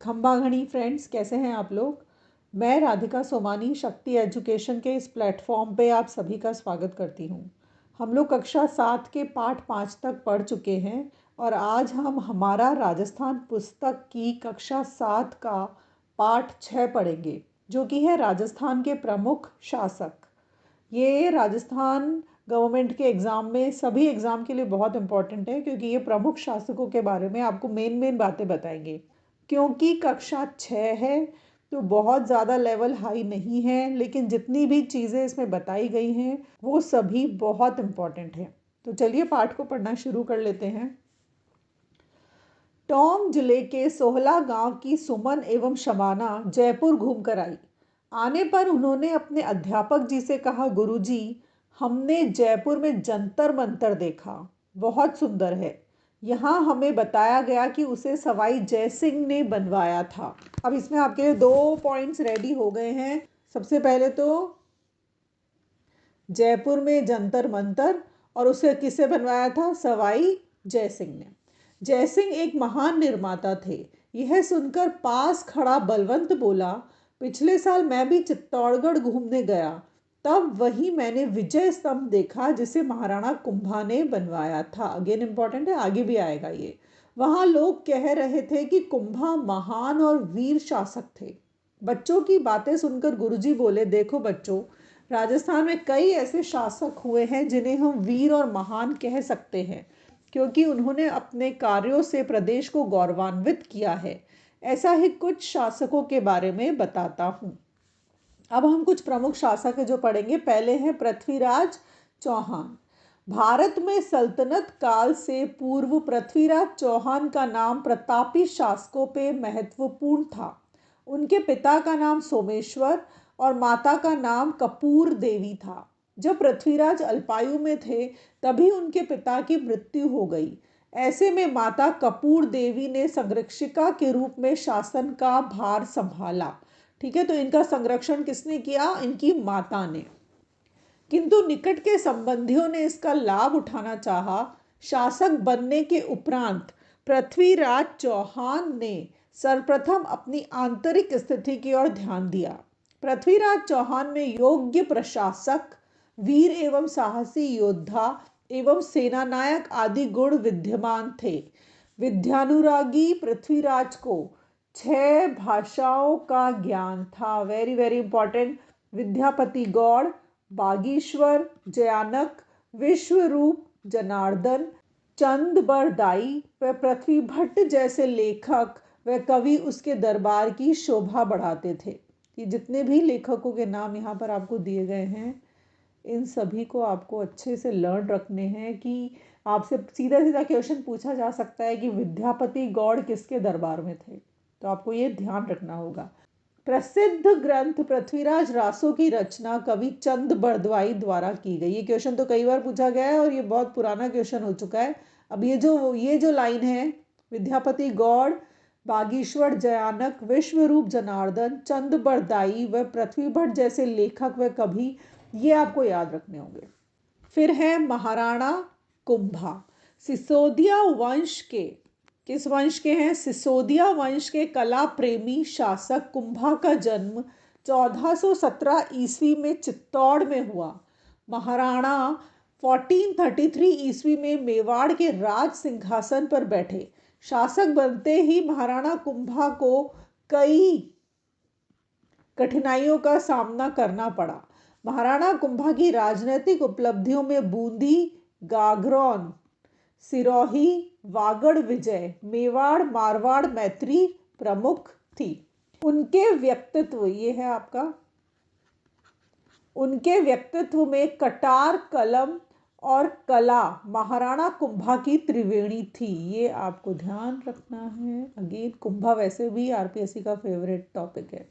खंबा घड़ी फ्रेंड्स, कैसे हैं आप लोग। मैं राधिका सोमानी शक्ति एजुकेशन के इस प्लेटफॉर्म पे आप सभी का स्वागत करती हूँ। हम लोग कक्षा 7 के पाठ 5 तक पढ़ चुके हैं और आज हम हमारा राजस्थान पुस्तक की कक्षा 7 का पाठ 6 पढ़ेंगे, जो कि है राजस्थान के प्रमुख शासक। ये राजस्थान गवर्नमेंट के एग्ज़ाम में, सभी एग्ज़ाम के लिए बहुत इम्पॉर्टेंट है, क्योंकि ये प्रमुख शासकों के बारे में आपको मेन बातें बताएंगे। क्योंकि कक्षा 6 है तो बहुत ज़्यादा लेवल हाई नहीं है, लेकिन जितनी भी चीज़ें इसमें बताई गई हैं वो सभी बहुत इम्पॉर्टेंट हैं। तो चलिए पाठ को पढ़ना शुरू कर लेते हैं। टोंक जिले के सोहला गांव की सुमन एवं शबाना जयपुर घूम कर आई। आने पर उन्होंने अपने अध्यापक जी से कहा, गुरुजी, हमने जयपुर में जंतर मंतर देखा, बहुत सुंदर है। यहाँ हमें बताया गया कि उसे सवाई जयसिंह ने बनवाया था। अब इसमें आपके लिए 2 पॉइंट्स रेडी हो गए हैं। सबसे पहले तो जयपुर में जंतर मंतर, और उसे किससे बनवाया था? सवाई जयसिंह ने। जयसिंह एक महान निर्माता थे। यह सुनकर पास खड़ा बलवंत बोला, पिछले साल मैं भी चित्तौड़गढ़ घूमने गया, तब वही मैंने विजय स्तंभ देखा जिसे महाराणा कुंभा ने बनवाया था। अगेन इंपॉर्टेंट है, आगे भी आएगा ये। वहाँ लोग कह रहे थे कि कुंभा महान और वीर शासक थे। बच्चों की बातें सुनकर गुरुजी बोले, देखो बच्चों, राजस्थान में कई ऐसे शासक हुए हैं जिन्हें हम वीर और महान कह सकते हैं, क्योंकि उन्होंने अपने कार्यों से प्रदेश को गौरवान्वित किया है। ऐसा ही कुछ शासकों के बारे में बताता हूँ। अब हम कुछ प्रमुख शासक है जो पढ़ेंगे। पहले हैं पृथ्वीराज चौहान। भारत में सल्तनत काल से पूर्व पृथ्वीराज चौहान का नाम प्रतापी शासकों पे महत्वपूर्ण था। उनके पिता का नाम सोमेश्वर और माता का नाम कपूर देवी था। जब पृथ्वीराज अल्पायु में थे तभी उनके पिता की मृत्यु हो गई। ऐसे में माता कपूर देवी ने संरक्षिका के रूप में शासन का भार संभाला। ठीक है, तो इनका संरक्षण किसने किया? इनकी माता ने। किंतु निकट के संबंधियों ने इसका लाभ उठाना चाहा। शासक बनने के उपरांत पृथ्वीराज चौहान ने सर्वप्रथम अपनी आंतरिक स्थिति की ओर ध्यान दिया। पृथ्वीराज चौहान में योग्य प्रशासक, वीर एवं साहसी योद्धा एवं सेनानायक आदि गुण विद्यमान थे। विद्यानुरागी पृथ्वीराज को 6 भाषाओं का ज्ञान था। Very very important. Vidyapati Gaur, Bagishwar, Jayanak, Vishwarup, Janardan, Chand Bardai व पृथ्वी भट्ट जैसे लेखक व कवि उसके दरबार की शोभा बढ़ाते थे। ये जितने भी लेखकों के नाम यहाँ पर आपको दिए गए हैं, इन सभी को आपको अच्छे से लर्न रखने हैं कि आपसे सीधा सीधा क्वेश्चन पूछा जा सकता है कि विद्यापति गौड़ किसके दरबार में थे, तो आपको ये ध्यान रखना होगा। प्रसिद्ध ग्रंथ पृथ्वीराज रासो की रचना कवि चंद बरदवाई द्वारा की गई। ये क्वेश्चन तो कई बार पूछा गया है और ये बहुत पुराना क्वेश्चन हो चुका है। अब ये जो लाइन है, विद्यापति गौड़, बागीश्वर, जयानक, विश्वरूप, जनार्दन, चंद बरदाई व पृथ्वी भट्ट जैसे लेखक व कवि, ये आपको याद रखने होंगे। फिर है महाराणा कुंभा। सिसोदिया वंश के, किस वंश के हैं? सिसोदिया वंश के कला प्रेमी शासक कुंभा का जन्म 1417 ईस्वी में चित्तौड़ में हुआ। महाराणा 1433 ईस्वी में मेवाड़ के राज सिंहासन पर बैठे। शासक बनते ही महाराणा कुंभा को कई कठिनाइयों का सामना करना पड़ा। महाराणा कुंभा की राजनीतिक उपलब्धियों में बूंदी, गागरौन, सिरोही, वागड़ विजय, मेवाड़, मारवाड़, मैत्री प्रमुख थी। उनके व्यक्तित्व, ये है आपका, उनके व्यक्तित्व में कटार, कलम और कला महाराणा कुंभा की त्रिवेणी थी। ये आपको ध्यान रखना है। अगेन, कुंभा वैसे भी आरपीएससी का फेवरेट टॉपिक है।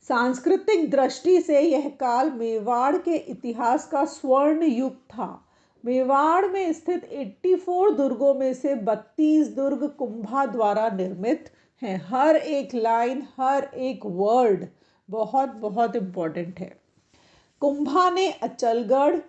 सांस्कृतिक दृष्टि से यह काल मेवाड़ के इतिहास का स्वर्ण युग था। मेवाड़ में स्थित 84 दुर्गों में से 32 दुर्ग कुंभा द्वारा निर्मित हैं। हर एक लाइन, हर एक वर्ड बहुत बहुत इम्पोर्टेंट है। कुंभा ने अचलगढ़,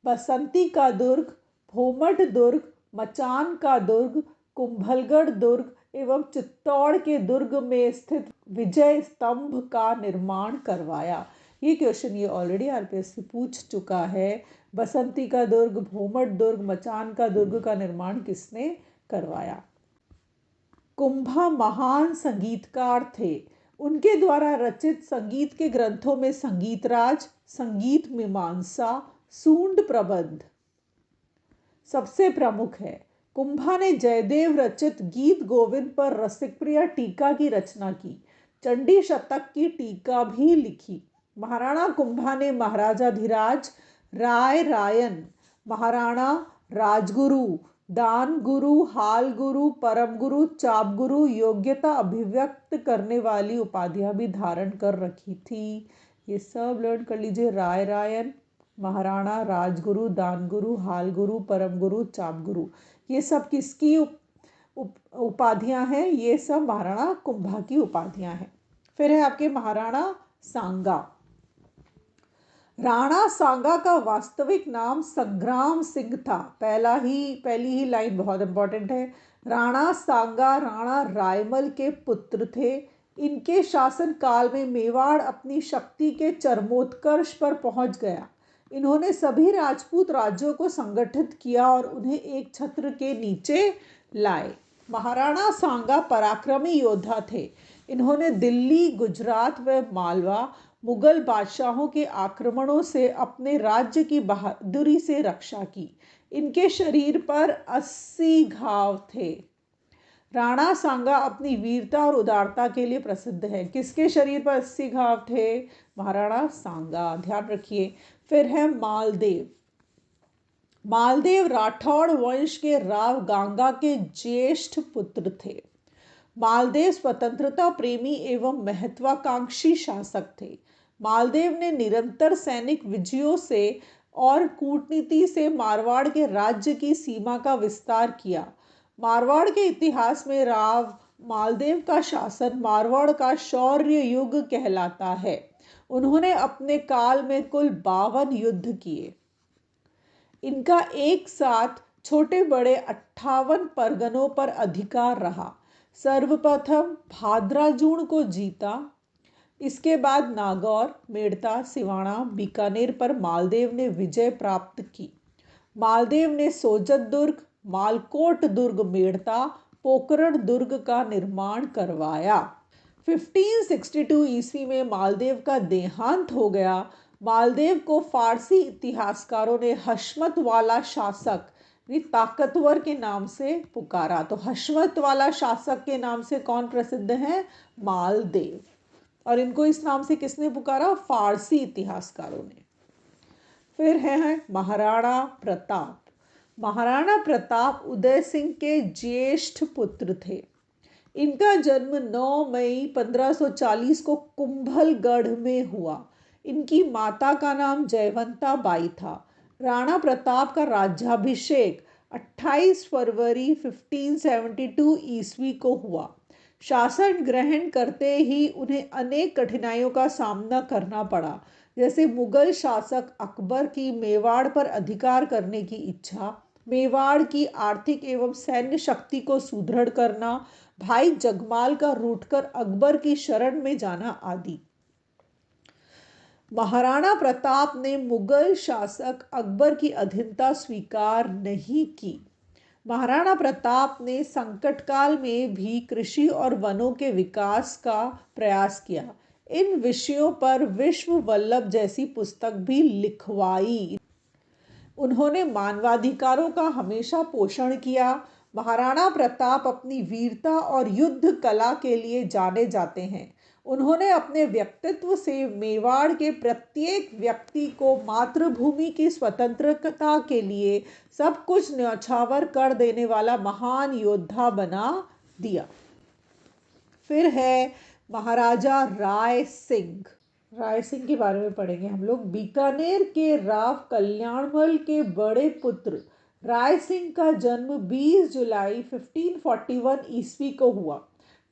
बसंती का दुर्ग, भोमट दुर्ग, मचान का दुर्ग, कुंभलगढ़ दुर्ग, एवं चित्तौड़ के दुर्ग में स्थित विजय स्तंभ का निर्माण करवाया। ये क्वेश्चन ये ऑलरेडी आरपीएससी पूछ चुका है। बसंती का दुर्ग, भोमट दुर्ग, मचान का दुर्ग का निर्माण किसने करवाया? कुंभा महान संगीतकार थे। उनके द्वारा रचित संगीत के ग्रंथों में संगीतराज, संगीत मीमांसा, सूंड प्रबंध सबसे प्रमुख है। कुंभा ने जयदेव रचित गीत गोविंद पर रसिकप्रिया टीका की रचना की। चंडी शतक की टीका भी लिखी। महाराणा कुंभा ने महाराजाधिराज, राय रायन, महाराणा, राजगुरु, दान गुरु, हाल गुरु, परम गुरु, चाप गुरु, योग्यता अभिव्यक्त करने वाली उपाधियां भी धारण कर रखी थी। ये सब लर्न कर लीजिए। राय रायन, महाराणा, राजगुरु, दानगुरु, हाल गुरु, परम गुरु, चाप गुरु, ये सब किसकी उपाधियां हैं? ये सब महाराणा कुंभा की उपाधियां हैं। फिर है आपके महाराणा सांगा। राणा सांगा का वास्तविक नाम संग्राम सिंह था। पहली ही लाइन बहुत इंपॉर्टेंट है। राणा सांगा राणा रायमल के पुत्र थे। इनके शासन काल में मेवाड़ अपनी शक्ति के चरमोत्कर्ष पर पहुंच गया। इन्होंने सभी राजपूत राज्यों को संगठित किया और उन्हें एक छत्र के नीचे लाए। महाराणा सांगा पराक्रमी योद्धा थे। इन्होंने दिल्ली, गुजरात व मालवा मुगल बादशाहों के आक्रमणों से अपने राज्य की बहादुरी से रक्षा की। इनके शरीर पर 80 घाव थे। राणा सांगा अपनी वीरता और उदारता के लिए प्रसिद्ध है। किसके शरीर पर 80 घाव थे? महाराणा सांगा, ध्यान रखिए। फिर है मालदेव। मालदेव राठौड़ वंश के राव गांगा के ज्येष्ठ पुत्र थे। मालदेव स्वतंत्रता प्रेमी एवं महत्वाकांक्षी शासक थे। मालदेव ने निरंतर सैनिक विजयों से और कूटनीति से मारवाड़ के राज्य की सीमा का विस्तार किया। मारवाड़ के इतिहास में राव मालदेव का शासन मारवाड़ का शौर्य युग कहलाता है। उन्होंने अपने काल में कुल 52 युद्ध किए। इनका एक साथ छोटे बड़े 58 परगनों पर अधिकार रहा। सर्वप्रथम भाद्राजून को जीता। इसके बाद नागौर, मेड़ता, सिवाना, बीकानेर पर मालदेव ने विजय प्राप्त की। मालदेव ने सोजत दुर्ग, मालकोट दुर्ग मेड़ता, पोकरण दुर्ग का निर्माण करवाया। 1562 ईस्वी में मालदेव का देहांत हो गया। मालदेव को फारसी इतिहासकारों ने हशमत वाला शासक, ताकतवर के नाम से पुकारा। तो हशमत वाला शासक के नाम से कौन प्रसिद्ध है? मालदेव। और इनको इस नाम से किसने पुकारा? फारसी इतिहासकारों ने। फिर है महाराणा प्रताप। महाराणा प्रताप उदय सिंह के ज्येष्ठ पुत्र थे। इनका जन्म 9 मई 1540 को कुंभलगढ़ में हुआ। इनकी माता का नाम जयवंता बाई था। राणा प्रताप का राज्याभिषेक 28 फरवरी 1572 ईस्वी को हुआ। शासन ग्रहण करते ही उन्हें अनेक कठिनाइयों का सामना करना पड़ा, जैसे मुगल शासक अकबर की मेवाड़ पर अधिकार करने की इच्छा, मेवाड़ की आर्थिक एवं सैन्य शक्ति को सुदृढ़ करना, भाई जगमाल का रूठकर अकबर की शरण में जाना आदि। महाराणा प्रताप ने मुगल शासक अकबर की अधीनता स्वीकार नहीं की। महाराणा प्रताप ने संकट काल में भी कृषि और वनों के विकास का प्रयास किया। इन विषयों पर विश्व वल्लभ जैसी पुस्तक भी लिखवाई। उन्होंने मानवाधिकारों का हमेशा पोषण किया। महाराणा प्रताप अपनी वीरता और युद्ध कला के लिए जाने जाते हैं। उन्होंने अपने व्यक्तित्व से मेवाड़ के प्रत्येक व्यक्ति को मातृभूमि की स्वतंत्रता के लिए सब कुछ न्यौछावर कर देने वाला महान योद्धा बना दिया। फिर है महाराजा राय सिंह। राय सिंह के बारे में पढ़ेंगे हम लोग। बीकानेर के राव कल्याणमल के बड़े पुत्र राय सिंह का जन्म 20 जुलाई 1541 ईस्वी को हुआ।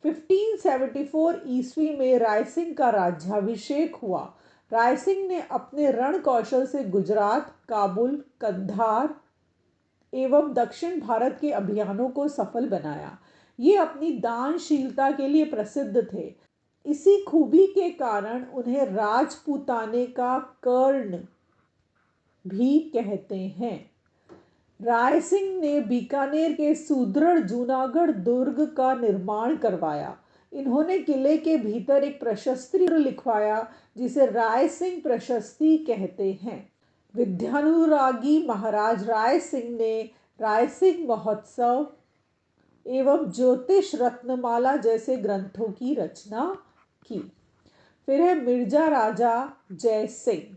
1574 ईस्वी में रायसिंह का राज्याभिषेक हुआ। रायसिंह ने अपने रण कौशल से गुजरात, काबुल, कंधार एवं दक्षिण भारत के अभियानों को सफल बनाया। ये अपनी दानशीलता के लिए प्रसिद्ध थे। इसी खूबी के कारण उन्हें राजपूताने का कर्ण भी कहते हैं। राय सिंह ने बीकानेर के सुदृढ़ जूनागढ़ दुर्ग का निर्माण करवाया। इन्होंने किले के भीतर एक प्रशस्ति लिखवाया जिसे राय सिंह प्रशस्ति कहते हैं। विद्यानुरागी महाराज राय सिंह ने राय सिंह महोत्सव एवं ज्योतिष रत्नमाला जैसे ग्रंथों की रचना की। फिर है मिर्जा राजा जय सिंह।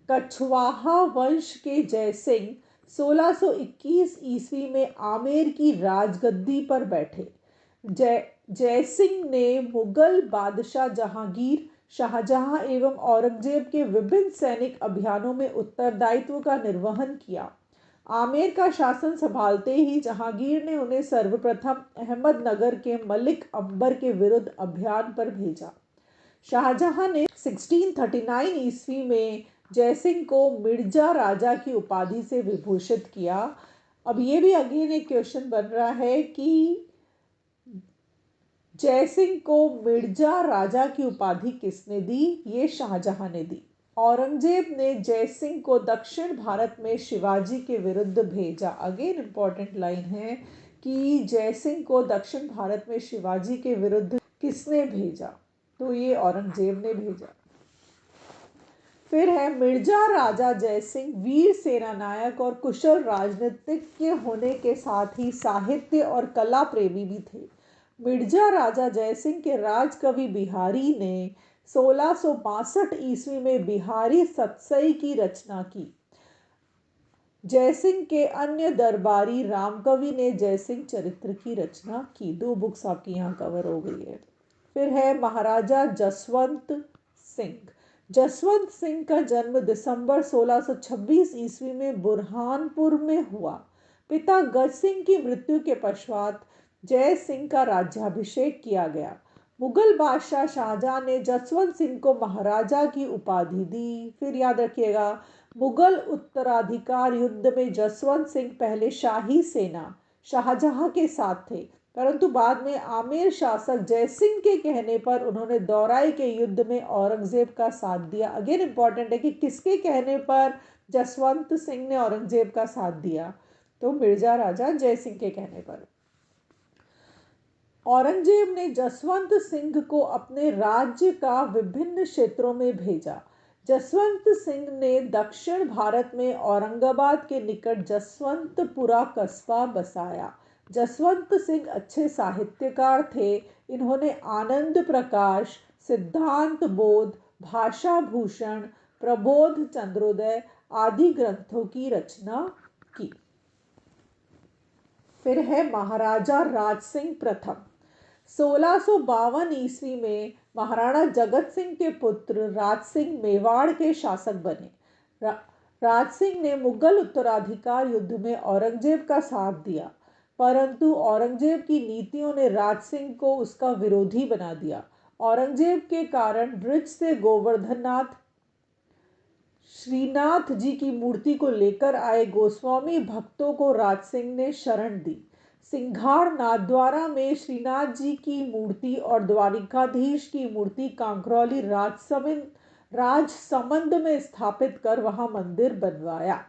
कछवाहा वंश के जय सिंह 1621 ईस्वी में आमेर की राजगद्दी पर बैठे। जय सिंह ने मुगल बादशाह जहांगीर, शाहजहां एवं औरंगजेब के विभिन्न सैनिक अभियानों में उत्तरदायित्व का निर्वहन किया। आमेर का शासन संभालते ही जहांगीर ने उन्हें सर्वप्रथम अहमदनगर के मलिक अंबर के विरुद्ध अभियान पर भेजा। शाहजहां ने 1639 ईस्वी में जयसिंह को मिर्जा राजा की उपाधि से विभूषित किया। अब ये भी अगेन एक क्वेश्चन बन रहा है कि जयसिंह को मिर्जा राजा की उपाधि किसने दी? ये शाहजहां ने दी। औरंगजेब ने जयसिंह को दक्षिण भारत में शिवाजी के विरुद्ध भेजा। अगेन इंपॉर्टेंट लाइन है कि जयसिंह को दक्षिण भारत में शिवाजी के विरुद्ध किसने भेजा? तो ये औरंगजेब ने भेजा। फिर है मिर्जा राजा जयसिंह वीर सेनानायक और कुशल राजनीतिज्ञ होने के साथ ही साहित्य और कला प्रेमी भी थे। मिर्जा राजा जयसिंह के राजकवि बिहारी ने 1662 ईस्वी में बिहारी सतसई की रचना की। जयसिंह के अन्य दरबारी रामकवि ने जयसिंह चरित्र की रचना की। 2 बुक्स आपकी यहाँ कवर हो गई है। फिर है महाराजा जसवंत सिंह। जसवंत सिंह का जन्म दिसंबर 1626 ईस्वी में बुरहानपुर में हुआ। पिता गज सिंह की मृत्यु के पश्चात जय सिंह का राज्याभिषेक किया गया। मुगल बादशाह शाहजहां ने जसवंत सिंह को महाराजा की उपाधि दी। फिर याद रखिएगा, मुगल उत्तराधिकार युद्ध में जसवंत सिंह पहले शाही सेना शाहजहां के साथ थे, परंतु बाद में आमेर शासक जयसिंह के कहने पर उन्होंने दौराई के युद्ध में औरंगजेब का साथ दिया। अगेन इंपॉर्टेंट है कि किसके कहने पर जसवंत सिंह ने औरंगजेब का साथ दिया? तो मिर्जा राजा जयसिंह के कहने पर। औरंगजेब ने जसवंत सिंह को अपने राज्य का विभिन्न क्षेत्रों में भेजा। जसवंत सिंह ने दक्षिण भारत में औरंगाबाद के निकट जसवंतपुरा कस्बा बसाया। जसवंत सिंह अच्छे साहित्यकार थे। इन्होंने आनंद प्रकाश, सिद्धांत बोध, भाषा भूषण, प्रबोध चंद्रोदय आदि ग्रंथों की रचना की। फिर है महाराजा राज सिंह प्रथम। 1652 ईस्वी में महाराणा जगत सिंह के पुत्र राज सिंह मेवाड़ के शासक बने। राज सिंह ने मुगल उत्तराधिकार युद्ध में औरंगजेब का साथ दिया, परंतु औरंगजेब की नीतियों ने राज सिंह को उसका विरोधी बना दिया। औरंगजेब के कारण ब्रिज से गोवर्धननाथ श्रीनाथ जी की मूर्ति को लेकर आए गोस्वामी भक्तों को राज सिंह ने शरण दी। सिंघाड़ नाथद्वारा में श्रीनाथ जी की मूर्ति और द्वारिकाधीश की मूर्ति कांकरौली राजसमंद में स्थापित कर वहां मंदिर बनवाया।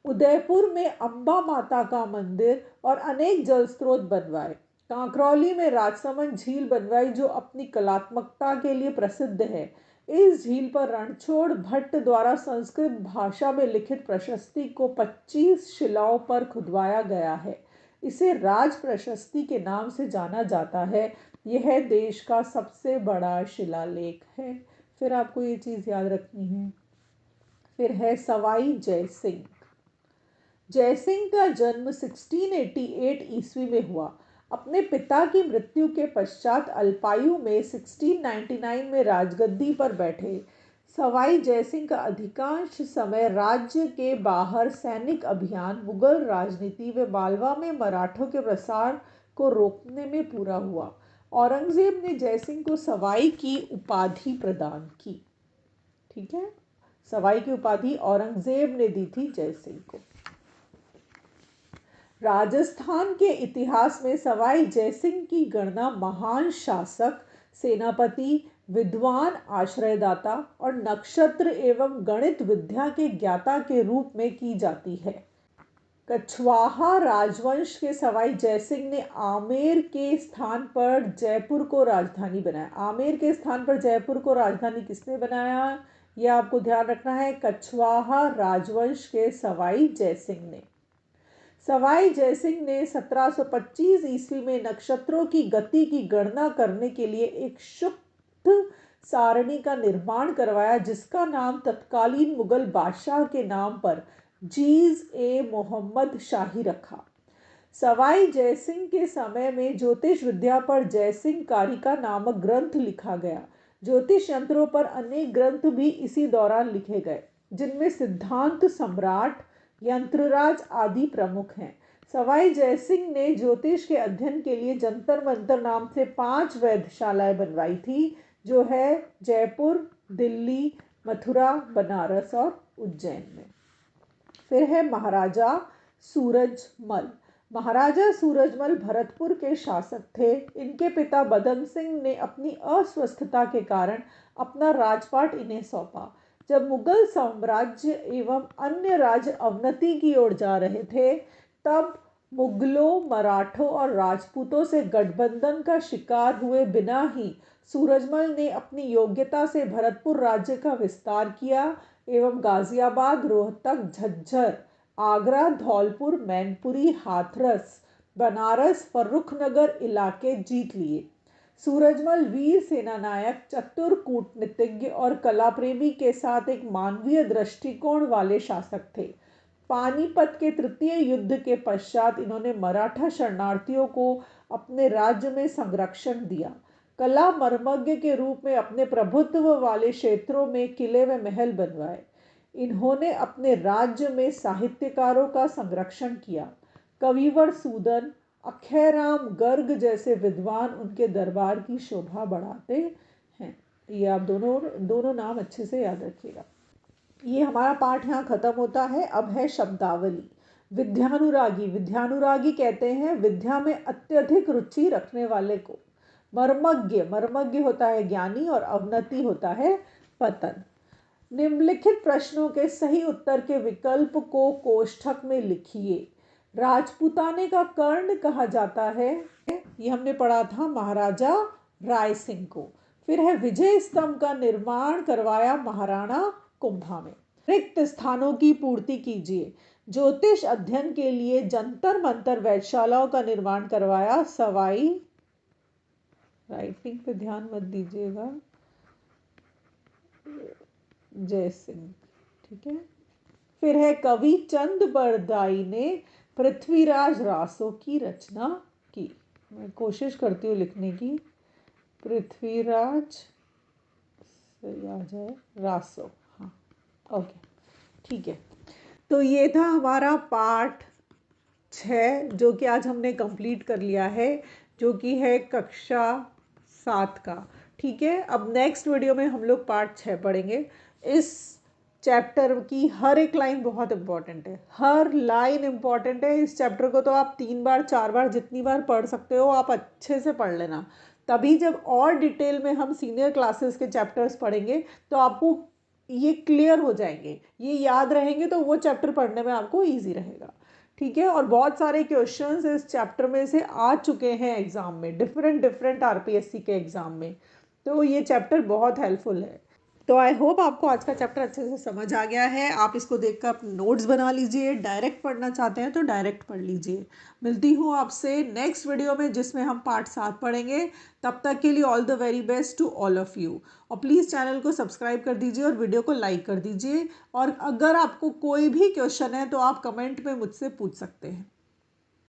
उदयपुर में अंबा माता का मंदिर और अनेक जल स्रोत बनवाए। कांकरौली में राजसमंद झील बनवाई जो अपनी कलात्मकता के लिए प्रसिद्ध है। इस झील पर रणछोड़ भट्ट द्वारा संस्कृत भाषा में लिखित प्रशस्ति को 25 शिलाओं पर खुदवाया गया है। इसे राज प्रशस्ति के नाम से जाना जाता है। यह देश का सबसे बड़ा शिलालेख है। फिर आपको ये चीज़ याद रखनी है। फिर है सवाई जय सिंह। जय सिंह का जन्म 1688 ईस्वी में हुआ। अपने पिता की मृत्यु के पश्चात अल्पायु में 1699 में राजगद्दी पर बैठे। सवाई जयसिंह का अधिकांश समय राज्य के बाहर सैनिक अभियान, मुगल राजनीति व मालवा में मराठों के प्रसार को रोकने में पूरा हुआ। औरंगजेब ने जयसिंह को सवाई की उपाधि प्रदान की। ठीक है, सवाई की उपाधि औरंगजेब ने दी थी जयसिंह को। राजस्थान के इतिहास में सवाई जयसिंह की गणना महान शासक, सेनापति, विद्वान, आश्रयदाता और नक्षत्र एवं गणित विद्या के ज्ञाता के रूप में की जाती है। कछवाहा राजवंश के सवाई जयसिंह ने आमेर के स्थान पर जयपुर को राजधानी बनाया। आमेर के स्थान पर जयपुर को राजधानी किसने बनाया, यह आपको ध्यान रखना है, कछवाहा राजवंश के सवाई जयसिंह ने। सवाई जयसिंह ने 1725 ईस्वी में नक्षत्रों की गति की गणना करने के लिए एक शुद्ध सारणी का निर्माण करवाया, जिसका नाम तत्कालीन मुगल बादशाह के नाम पर मोहम्मद शाही रखा। सवाई जयसिंह के समय में ज्योतिष विद्या पर जयसिंह कारिका नामक ग्रंथ लिखा गया। ज्योतिष यंत्रों पर अनेक ग्रंथ भी इसी दौरान लिखे गए, जिनमें सिद्धांत सम्राट, यंत्रराज आदि प्रमुख हैं। सवाई जयसिंह ने ज्योतिष के अध्ययन के लिए जंतर मंतर नाम से 5 वेधशालाएं बनवाई थी, जो है जयपुर, दिल्ली, मथुरा, बनारस और उज्जैन में। फिर है महाराजा सूरजमल। महाराजा सूरजमल भरतपुर के शासक थे। इनके पिता बदन सिंह ने अपनी अस्वस्थता के कारण अपना राजपाट इन्हें सौंपा। जब मुगल साम्राज्य एवं अन्य राज्य अवनति की ओर जा रहे थे, तब मुगलों, मराठों और राजपूतों से गठबंधन का शिकार हुए बिना ही सूरजमल ने अपनी योग्यता से भरतपुर राज्य का विस्तार किया एवं गाजियाबाद, रोहतक, झज्जर, आगरा, धौलपुर, मैनपुरी, हाथरस, बनारस, फर्रुखनगर इलाके जीत लिए। सूरजमल वीर सेनानायक, चतुर कूटनीतिज्ञ और कला प्रेमी के साथ एक मानवीय दृष्टिकोण वाले शासक थे। पानीपत के तृतीय युद्ध के पश्चात इन्होंने मराठा शरणार्थियों को अपने राज्य में संरक्षण दिया। कला मर्मज्ञ के रूप में अपने प्रभुत्व वाले क्षेत्रों में किले व महल बनवाए। इन्होंने अपने राज्य में साहित्यकारों का संरक्षण किया। कविवर सूदन, अक्षयराम गर्ग जैसे विद्वान उनके दरबार की शोभा बढ़ाते हैं। ये आप दोनों नाम अच्छे से याद रखिएगा। ये हमारा पाठ यहाँ खत्म होता है। अब है शब्दावली। विद्यानुरागी, विद्यानुरागी कहते हैं विद्या में अत्यधिक रुचि रखने वाले को। मर्मज्ञ, मर्मज्ञ होता है ज्ञानी और अवनति होता है पतन। निम्नलिखित प्रश्नों के सही उत्तर के विकल्प को कोष्ठक में लिखिए। राजपूताने का कर्ण कहा जाता है, ये हमने पढ़ा था महाराजा राय सिंह को। फिर है विजय स्तंभ का निर्माण करवाया महाराणा कुंभा में। रिक्त स्थानों की पूर्ति कीजिए। ज्योतिष अध्ययन के लिए जंतर मंतर वेधशालाओं का निर्माण करवाया सवाई, राइटिंग पे ध्यान मत दीजिएगा, जय सिंह, ठीक है। फिर है कवि चंद बरदाई ने पृथ्वीराज रासो की रचना की। मैं कोशिश करती हूँ लिखने की, पृथ्वीराज से आ जाए रासो, हाँ ओके ठीक है। तो ये था हमारा पाठ 6 जो कि आज हमने कंप्लीट कर लिया है, जो कि है कक्षा 7 का, ठीक है। अब नेक्स्ट वीडियो में हम लोग पार्ट 6 पढ़ेंगे। इस चैप्टर की हर एक लाइन बहुत इंपॉर्टेंट है, हर लाइन इंपॉर्टेंट है। इस चैप्टर को तो आप 3 बार 4 बार जितनी बार पढ़ सकते हो आप अच्छे से पढ़ लेना। तभी जब और डिटेल में हम सीनियर क्लासेस के चैप्टर्स पढ़ेंगे तो आपको ये क्लियर हो जाएंगे, ये याद रहेंगे, तो वो चैप्टर पढ़ने में आपको ईजी रहेगा, ठीक है। और बहुत सारे क्वेश्चंस इस चैप्टर में से आ चुके हैं एग्ज़ाम में, डिफरेंट आरपीएससी के एग्ज़ाम में, तो ये चैप्टर बहुत हेल्पफुल है। तो आई होप आपको आज का चैप्टर अच्छे से समझ आ गया है। आप इसको देखकर अपने नोट्स बना लीजिए, डायरेक्ट पढ़ना चाहते हैं तो डायरेक्ट पढ़ लीजिए। मिलती हूँ आपसे नेक्स्ट वीडियो में जिसमें हम पार्ट 7 पढ़ेंगे। तब तक के लिए all the very best to all of you. और प्लीज़ चैनल को सब्सक्राइब कर दीजिए और वीडियो को लाइक कर दीजिए। और अगर आपको कोई भी क्वेश्चन है तो आप कमेंट में मुझसे पूछ सकते हैं।